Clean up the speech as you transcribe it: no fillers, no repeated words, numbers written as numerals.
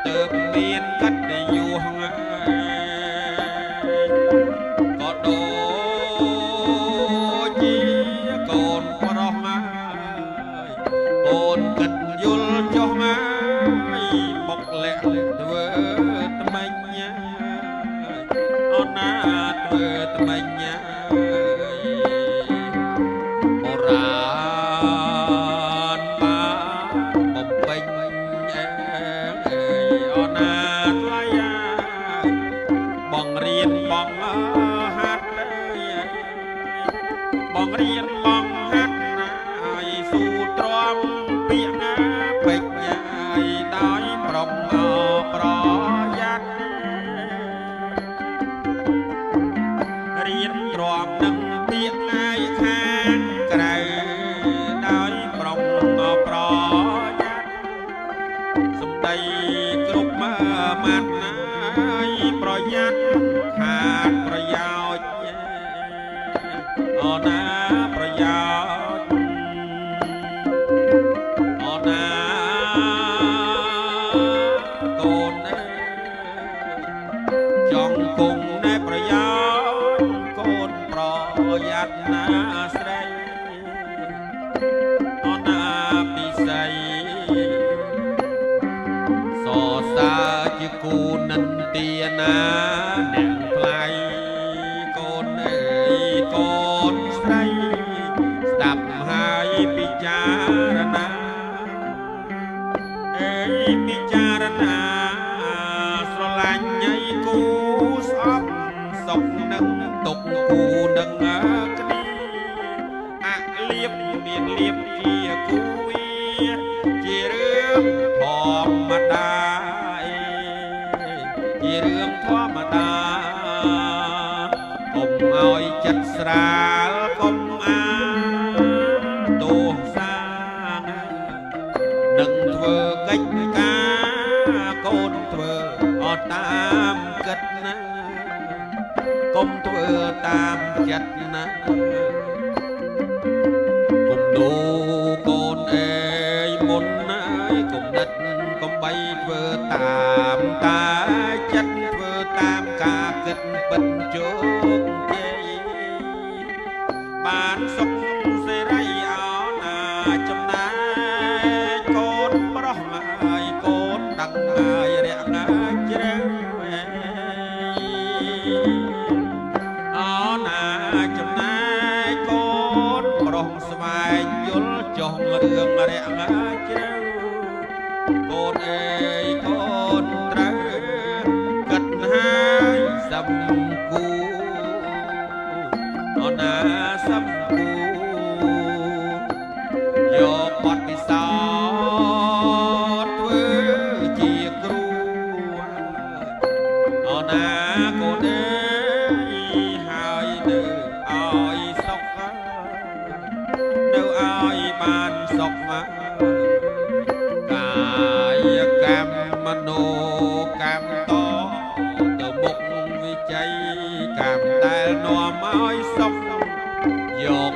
từ miền cắt yêu có đồ chi còn có đó còn cần yêu cho mai bọc lẹ vừa tầm anh on na vừa tầm anh bong riêng bong hát ai su trom piệng bịch ai đói bồng pro giác riêng trom nâng piệng ai khang cày đói bồng pro giác sum đầy cục mát ai pro giác hạt pro giao onaประโยชน์onaកូនចង់គង់នៅប្រយោជន៍កូនប្រយ័ត្នណាស្រីonaពិសីសរសើរជាគូនិន្ទាណាអ្នកថ្លៃកូនអើយកូនស្ដាប់ហើយពិចារណាពិចារណាស្រឡាញ់ញ៉ៃគូស្អប់សុខនឹងទុកគូនឹងគ្នាអលៀបមានលៀបជាគូវាជារឿងធម្មតាជារឿងធម្មតាកុំឲ្យចិត្តស្រាលកុំធ្វើកិច្ចការកូនធ្វើអត់តាមគិតណាកុំធ្វើតាមចិត្តណាកុំដូកូនអើយមុនណាកុំដិតកុំបីធ្វើតាមតាចិត្តធ្វើតាមការគិតពិតជោគជ័យបានសុខសេរីអោណាចំណាយកូនប្រុសមកហើយកូនដឹងហើយរាក់ណាជ្រៅអោណាចំណាយកូនប្រុសស្វែងយល់ចុះរឿងរាក់ណាជ្រៅកូនអើយកូនត្រូវគិតហើយសំគូអោណាសំគូយកបទពិសោធន៍ធ្វើជាគ្រូអូណាកូនអើយហើយនៅឲ្យសុខនៅឲ្យបានសុខកាយកម្មមនោកម្មតទៅមុខវិជ័យកម្មដែលនាំឲ្យសុខយក